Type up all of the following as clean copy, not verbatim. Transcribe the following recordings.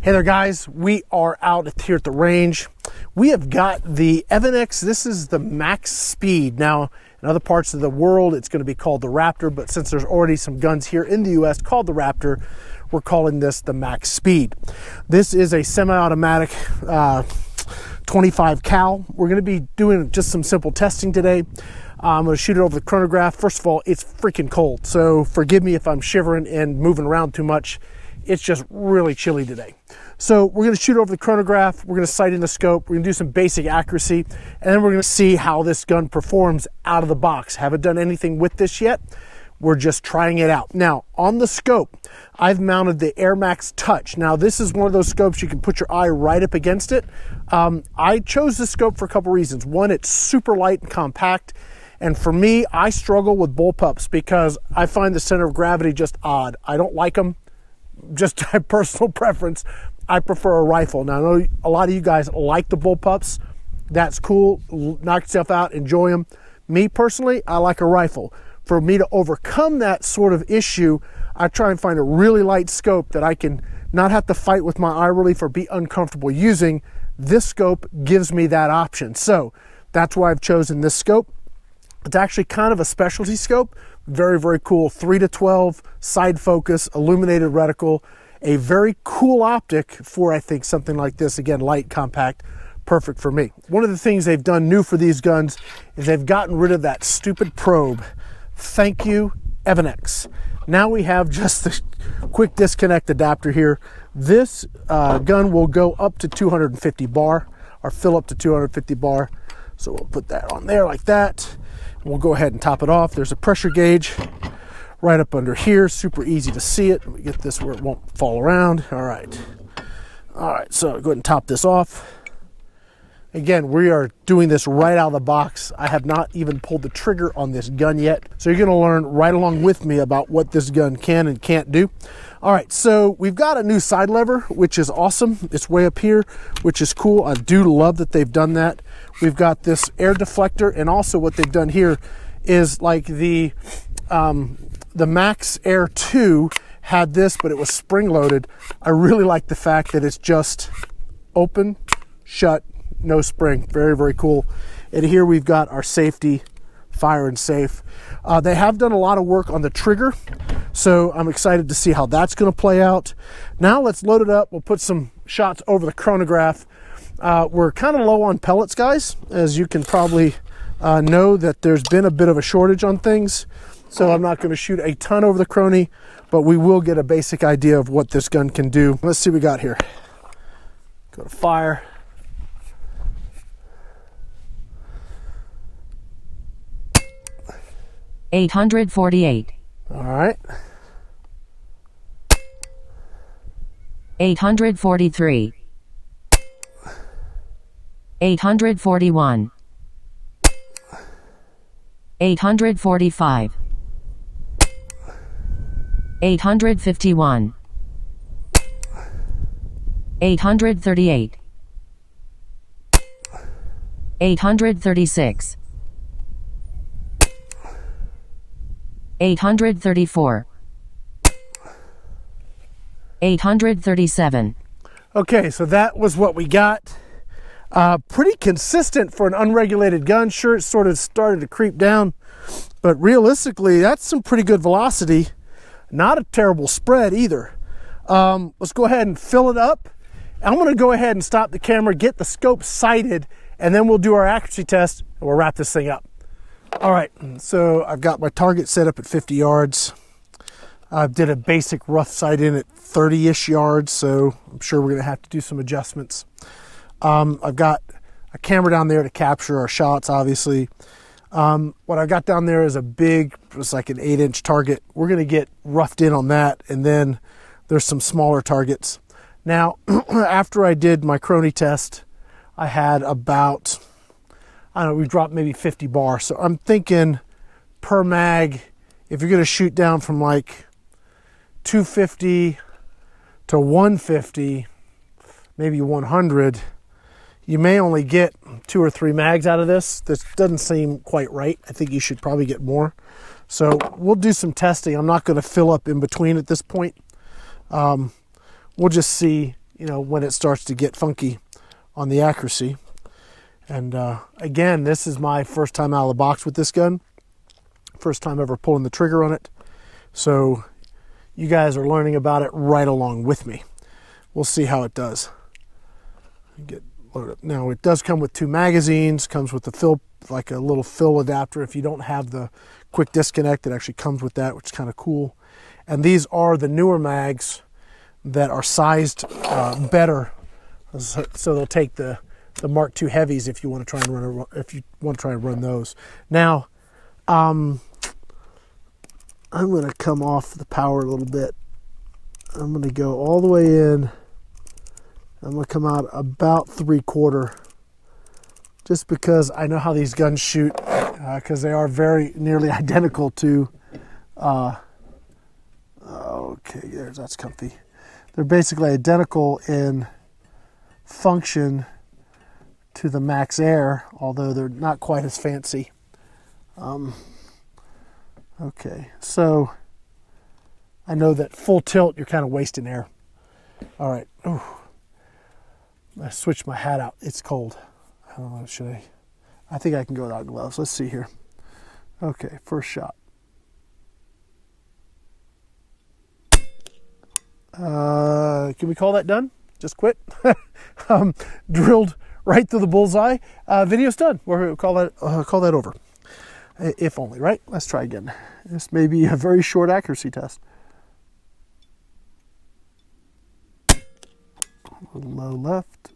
Hey there guys, we are out here at the range. We have got the Evanix. This is the max speed. Now, in other parts of the world, it's going to be called the Raptor, but since there's already some guns here in the US called the Raptor, we're calling this the max speed. This is a semi-automatic 25 cal. We're going to be doing just some simple testing today. I'm going to shoot it over the chronograph. First of all, it's freaking cold, so forgive me if I'm shivering and moving around too much. It's just really chilly today. So we're going to shoot over the chronograph. We're going to sight in the scope. We're going to do some basic accuracy, and then we're going to see how this gun performs out of the box. Haven't done anything with this yet. We're just trying it out. Now, on the scope, I've mounted the Air Max Touch. Now, this is one of those scopes you can put your eye right up against it. I chose this scope for a couple reasons. One, it's super light and compact. And for me, I struggle with bullpups because I find the center of gravity just odd. I don't like them. Just my personal preference. I prefer a rifle. Now, I know a lot of you guys like the bullpups. That's cool. Knock yourself out, enjoy them. Me personally, I like a rifle. For me to overcome that sort of issue, I try and find a really light scope that I can not have to fight with my eye relief or be uncomfortable using. This scope gives me that option. So that's why I've chosen this scope. It's actually kind of a specialty scope. Very, very cool. 3-12 side focus, illuminated reticle, a very cool optic for, I think, something like this. Again, light, compact, perfect for me. One of the things they've done new for these guns is they've gotten rid of that stupid probe. Thank you, Evanix. Now we have just the quick disconnect adapter here. This gun will go up to 250 bar, or fill up to 250 bar. So we'll put that on there like that. We'll go ahead and top it off. There's a pressure gauge right up under here. Super easy to see it. Let me get this where it won't fall around. All right. All right, so go ahead and top this off. Again, we are doing this right out of the box. I have not even pulled the trigger on this gun yet. So you're gonna learn right along with me about what this gun can and can't do. All right, so we've got a new side lever, which is awesome. It's way up here, which is cool. I do love that they've done that. We've got this air deflector, and also what they've done here is like the Max Air 2 had this, but it was spring loaded. I really like the fact that it's just open, shut, no spring. Very, very cool. And here we've got our safety, fire and safe. They have done a lot of work on the trigger, so I'm excited to see how that's going to play out. Now let's load it up. We'll put some shots over the chronograph. We're kind of low on pellets, guys. As you can probably know, that there's been a bit of a shortage on things, so I'm not going to shoot a ton over the chrony, but we will get a basic idea of what this gun can do. Let's see what we got here. Go to fire. $848. All right. $843. $841. $845. $851. $838. $836. $834. $837. Okay, so that was what we got. Pretty consistent for an unregulated gun. Sure, it sort of started to creep down, but realistically, that's some pretty good velocity. Not a terrible spread either. Let's go ahead and fill it up. I'm going to go ahead and stop the camera, get the scope sighted, and then we'll do our accuracy test, and we'll wrap this thing up. All right, so I've got my target set up at 50 yards. I did a basic rough sight in at 30-ish yards, so I'm sure we're going to have to do some adjustments. I've got a camera down there to capture our shots, obviously. What I've got down there is a big, it's like an 8-inch target. We're going to get roughed in on that, and then there's some smaller targets. Now, after I did my chrony test, I had about, I don't know, we dropped maybe 50 bar. So I'm thinking per mag, if you're going to shoot down from like 250 to 150, maybe 100, you may only get 2 or 3 mags out of this. This doesn't seem quite right. I think you should probably get more. So we'll do some testing. I'm not going to fill up in between at this point. We'll just see you know, when it starts to get funky on the accuracy. And again, this is my first time out of the box with this gun. First time ever pulling the trigger on it. So you guys are learning about it right along with me. We'll see how it does. Get loaded up. Now it does come with 2 magazines, comes with the fill, like a little fill adapter. If you don't have the quick disconnect, it actually comes with that, which is kind of cool. And these are the newer mags that are sized better, so they'll take the Mark II heavies if you want to try and run those. Now, I'm going to come off the power a little bit. I'm going to go all the way in. I'm going to come out about 3/4, just because I know how these guns shoot, because they are very nearly identical to. Okay, that's comfy. They're basically identical in function to the Max Air, although they're not quite as fancy. Okay, so I know that full tilt, you're kind of wasting air. All right. Ooh. I switched my hat out. It's cold. I don't know, should I? I think I can go without gloves. Let's see here. Okay, first shot. Can we call that done? Just quit? Drilled right through the bullseye. Video's done. We'll call that over. If only, right? Let's try again. This may be a very short accuracy test. A little low left.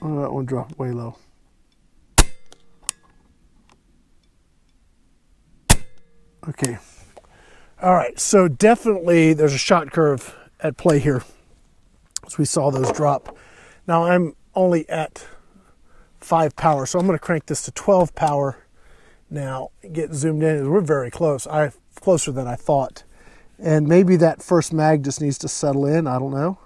Oh, that one dropped way low. Okay. All right. So definitely there's a shot curve at play here, as we saw those drop. Now I'm only at 5 power, so I'm going to crank this to 12 power now. Get zoomed in. We're very close. Closer than I thought. And maybe that first mag just needs to settle in. I don't know.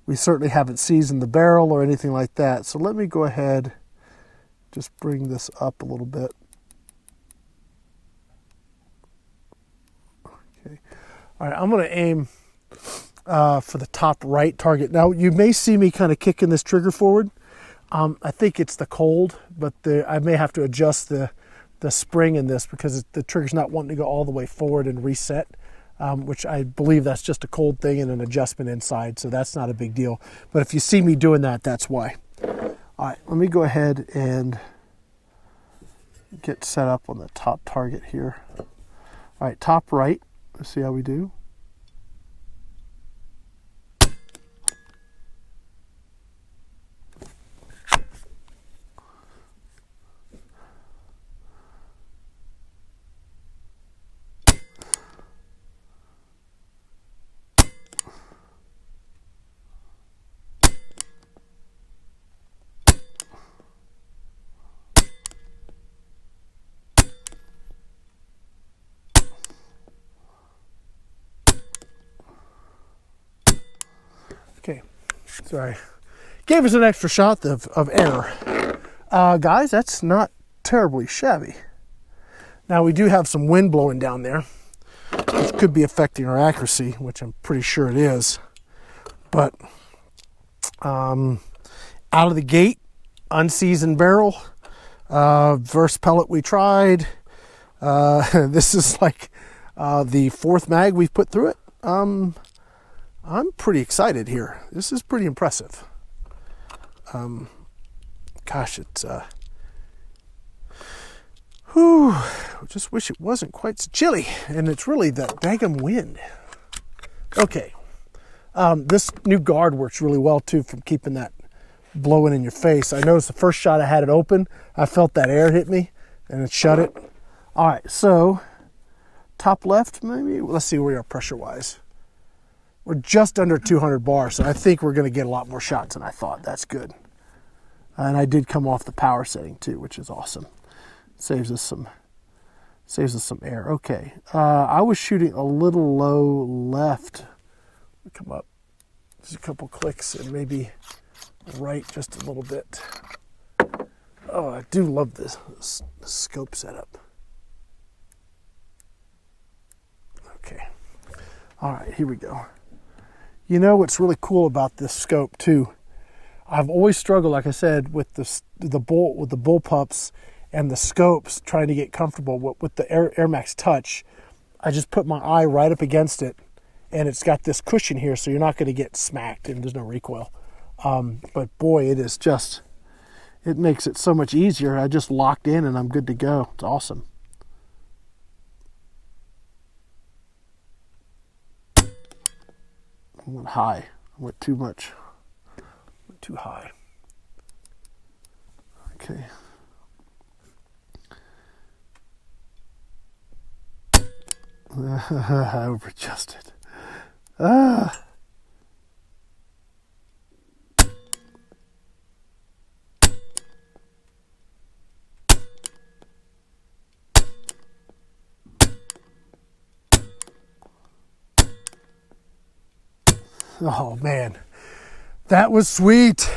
We certainly haven't seasoned the barrel or anything like that. So let me go ahead, just bring this up a little bit. Okay. All right, I'm going to aim for the top right target. Now, you may see me kind of kicking this trigger forward. I think it's the cold, but I may have to adjust the spring in this because the trigger's not wanting to go all the way forward and reset. Which I believe that's just a cold thing and an adjustment inside, so that's not a big deal. But if you see me doing that, that's why. All right, let me go ahead and get set up on the top target here. All right, top right. Let's see how we do. Okay, sorry. Gave us an extra shot of air. Guys, that's not terribly shabby. Now we do have some wind blowing down there, which could be affecting our accuracy, which I'm pretty sure it is. But out of the gate, unseasoned barrel, verse pellet we tried. This is like the 4th mag we've put through it. I'm pretty excited here. This is pretty impressive. Gosh, it's whew, I just wish it wasn't quite so chilly, and it's really the daggum wind. Okay, this new guard works really well too from keeping that blowing in your face. I noticed the first shot I had it open, I felt that air hit me, and it shut it. All right, so top left, maybe. Let's see where we are pressure-wise. We're just under 200 bars, so I think we're going to get a lot more shots than I thought. That's good. And I did come off the power setting too, which is awesome. Saves us Saves us some air. Okay. I was shooting a little low left. Come up. Just a couple clicks and maybe right just a little bit. Oh, I do love this scope setup. Okay. All right, here we go. You know what's really cool about this scope too? I've always struggled, like I said, with the bullpups and the scopes, trying to get comfortable with the Air Max Touch. I just put my eye right up against it, and it's got this cushion here, so you're not going to get smacked, and there's no recoil. But boy, it makes it so much easier. I just locked in, and I'm good to go. It's awesome. I went high. I went too much. I went too high. Okay. I over-adjusted. Ah. Oh man, that was sweet.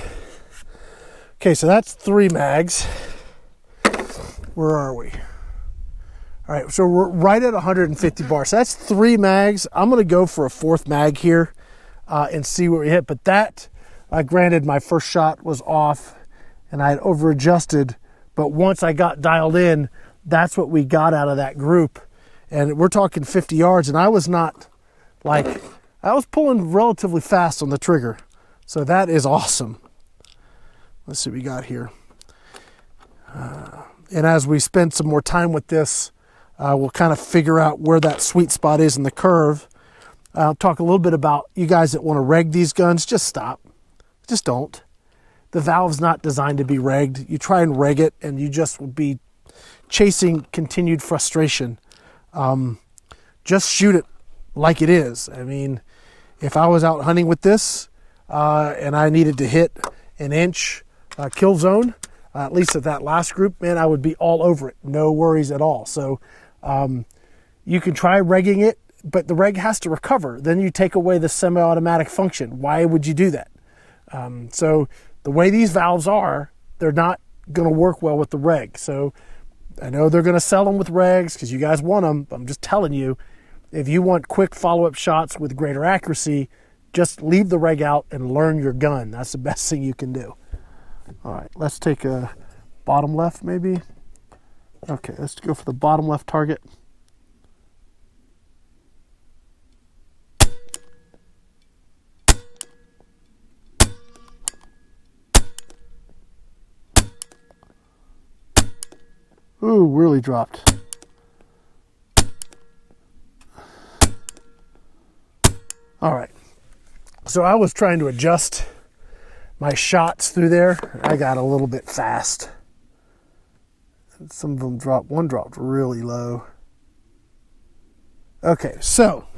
Okay, so that's 3 mags. Where are we? All right, so we're right at 150 bars. So that's 3 mags. I'm going to go for a 4th mag here and see where we hit. But that, granted, my first shot was off and I had over-adjusted. But once I got dialed in, that's what we got out of that group. And we're talking 50 yards. And I was not like, I was pulling relatively fast on the trigger. So that is awesome. Let's see what we got here. And as we spend some more time with this, we'll kind of figure out where that sweet spot is in the curve. I'll talk a little bit about you guys that want to reg these guns. Just stop. Just don't. The valve's not designed to be regged. You try and reg it, and you just will be chasing continued frustration. Just shoot it like it is. I mean, if I was out hunting with this and I needed to hit an inch kill zone, at least at that last group, man, I would be all over it. No worries at all. So you can try regging it, but the reg has to recover. Then you take away the semi-automatic function. Why would you do that? So the way these valves are, they're not going to work well with the reg. So I know they're going to sell them with regs because you guys want them. But I'm just telling you, if you want quick follow-up shots with greater accuracy, just leave the reg out and learn your gun. That's the best thing you can do. All right, let's take a bottom left maybe. Okay, let's go for the bottom left target. Ooh, really dropped. All right, so I was trying to adjust my shots through there. I got a little bit fast. Some of them dropped. One dropped really low. Okay, so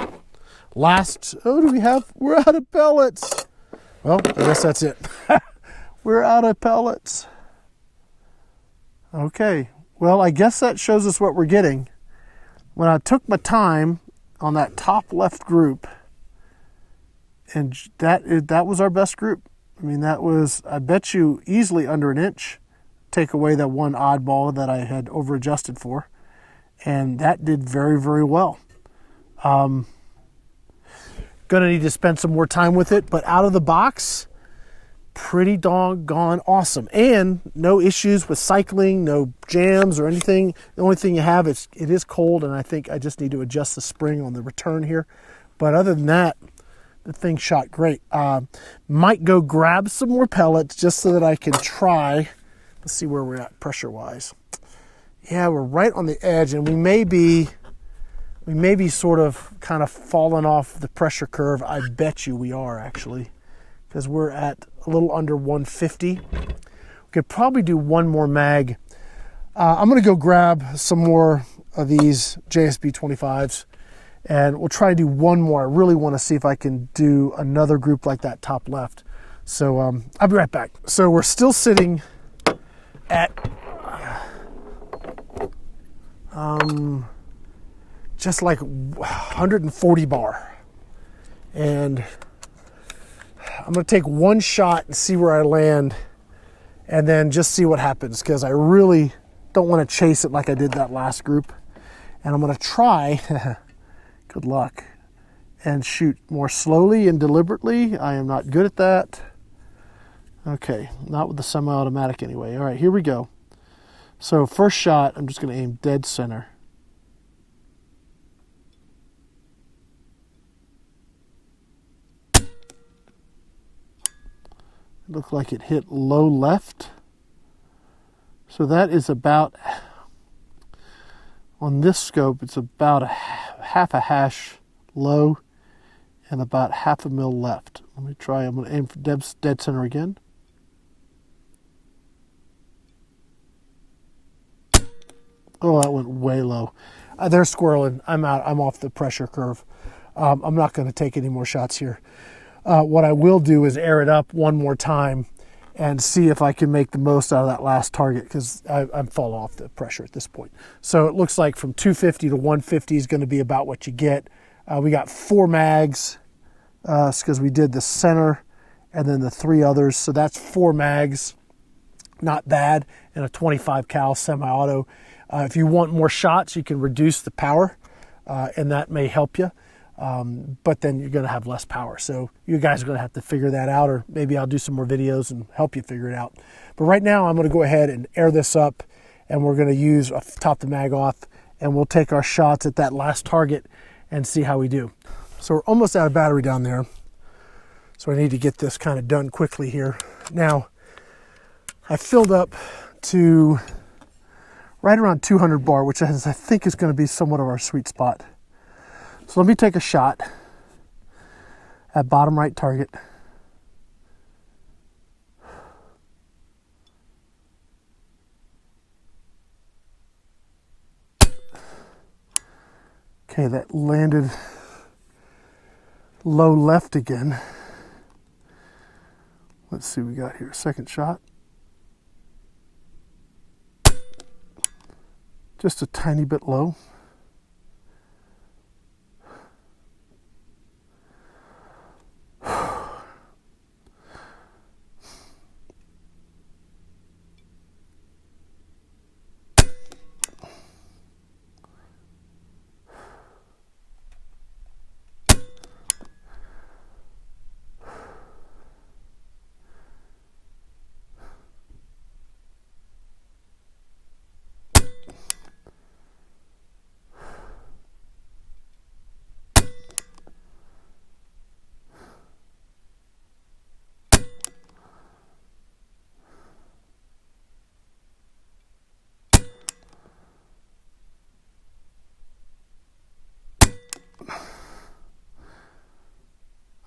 last, oh, do we have, we're out of pellets. Well, I guess that's it. We're out of pellets. Okay, well, I guess that shows us what we're getting. When I took my time on that top left group, and that was our best group. I mean, that was, I bet you, easily under an inch. Take away that one oddball that I had over-adjusted for. And that did very, very well. Gonna need to spend some more time with it, but out of the box, pretty doggone awesome. And no issues with cycling, no jams or anything. The only thing you have is it is cold, and I think I just need to adjust the spring on the return here. But other than that, the thing shot great. Might go grab some more pellets just so that I can try. Let's see where we're at pressure-wise. Yeah, we're right on the edge, and we may be sort of kind of falling off the pressure curve. I bet you we are, actually, because we're at a little under 150. We could probably do one more mag. I'm going to go grab some more of these JSB 25s, and we'll try to do one more. I really want to see if I can do another group like that top left. So I'll be right back. So we're still sitting at, just like 140 bar. And I'm going to take one shot and see where I land, and then just see what happens, because I really don't want to chase it like I did that last group. And I'm going to try, good luck, and shoot more slowly and deliberately. I am not good at that. Okay, not with the semi-automatic anyway. All right, here we go. So first shot, I'm just going to aim dead center. It looked like it hit low left. So that is about, on this scope, it's about half a hash low and about half a mil left. Let me try. I'm going to aim for dead center again. Oh, that went way low. They're squirreling. I'm out. I'm off the pressure curve. I'm not going to take any more shots here. What I will do is air it up one more time and see if I can make the most out of that last target, because I'm falling off the pressure at this point. So it looks like from 250 to 150 is going to be about what you get. We got 4 mags because we did the center and then the 3 others. So that's 4 mags. Not bad in a 25 cal semi-auto. If you want more shots, you can reduce the power, and that may help you. But then you're going to have less power. So you guys are going to have to figure that out, or maybe I'll do some more videos and help you figure it out. But right now I'm going to go ahead and air this up, and we're going to top the mag off, and we'll take our shots at that last target and see how we do. So we're almost out of battery down there. So I need to get this kind of done quickly here. Now, I filled up to right around 200 bar, which I think is going to be somewhat of our sweet spot. So let me take a shot at bottom right target. Okay, that landed low left again. Let's see what we got here. Second shot. Just a tiny bit low.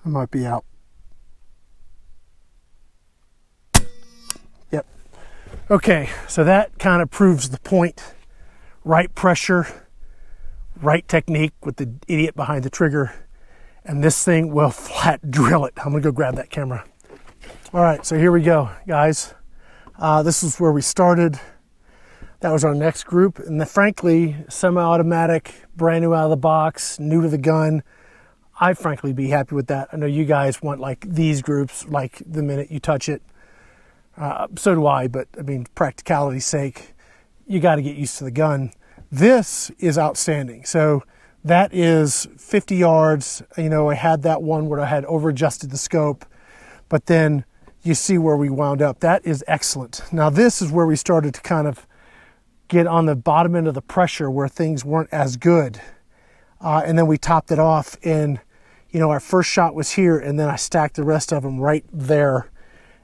I might be out. Yep. Okay, so that kind of proves the point. Right pressure, right technique with the idiot behind the trigger, and this thing will flat drill it. I'm gonna go grab that camera. All right, so here we go, guys. This is where we started. That was our next group, and frankly, semi-automatic, brand new out of the box, new to the gun. I'd frankly be happy with that. I know you guys want like these groups, like the minute you touch it. So do I, but I mean, practicality's sake, you got to get used to the gun. This is outstanding. So that is 50 yards. You know, I had that one where I had over adjusted the scope, but then you see where we wound up. That is excellent. Now this is where we started to kind of get on the bottom end of the pressure where things weren't as good. And then we topped it off, and you know, our first shot was here, and then I stacked the rest of them right there.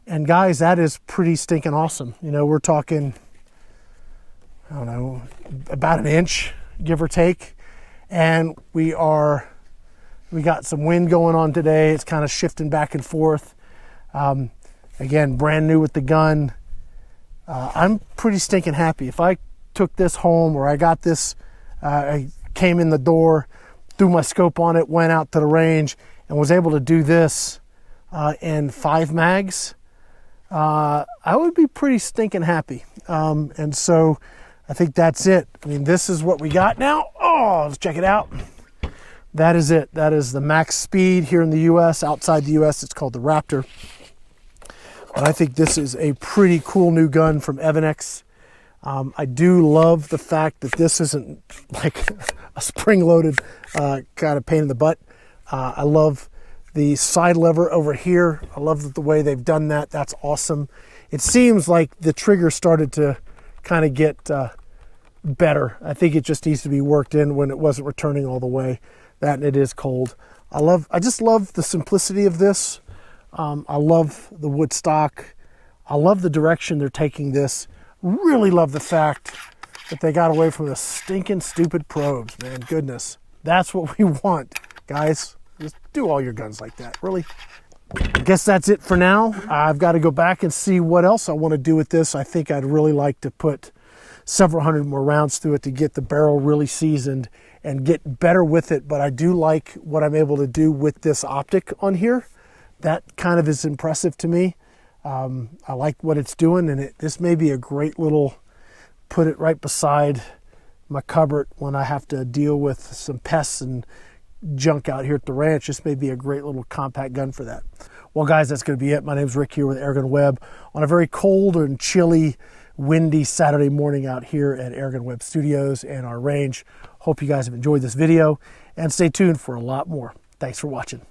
And guys, that is pretty stinking awesome. You know, we're talking, I don't know, about an inch, give or take. And we got some wind going on today. It's kind of shifting back and forth. Again, brand new with the gun. I'm pretty stinking happy. If I took this home, or I got this, I came in the door, threw my scope on it, went out to the range, and was able to do this in 5 mags, I would be pretty stinking happy. And so I think that's it. I mean, this is what we got now. Oh, let's check it out. That is it. That is the max speed here in the US. Outside the US, it's called the Raptor. But I think this is a pretty cool new gun from Evanix. I do love the fact that this isn't like a spring-loaded kind of pain in the butt. I love the side lever over here. I love the way they've done that. That's awesome. It seems like the trigger started to kind of get better. I think it just needs to be worked in when it wasn't returning all the way. That and it is cold. I just love the simplicity of this. I love the wood stock. I love the direction they're taking this. Really love the fact that they got away from the stinking stupid probes, man. Goodness. That's what we want, guys. Just do all your guns like that, really. I guess that's it for now. I've got to go back and see what else I want to do with this. I think I'd really like to put several hundred more rounds through it to get the barrel really seasoned and get better with it. But I do like what I'm able to do with this optic on here. That kind of is impressive to me. I like what it's doing, and this may be a great little, put it right beside my cupboard when I have to deal with some pests and junk out here at the ranch. This may be a great little compact gun for that. Well, guys, that's going to be it. My name's Rick here with AirgunWeb on a very cold and chilly, windy Saturday morning out here at AirgunWeb Studios and our range. Hope you guys have enjoyed this video, and stay tuned for a lot more. Thanks for watching.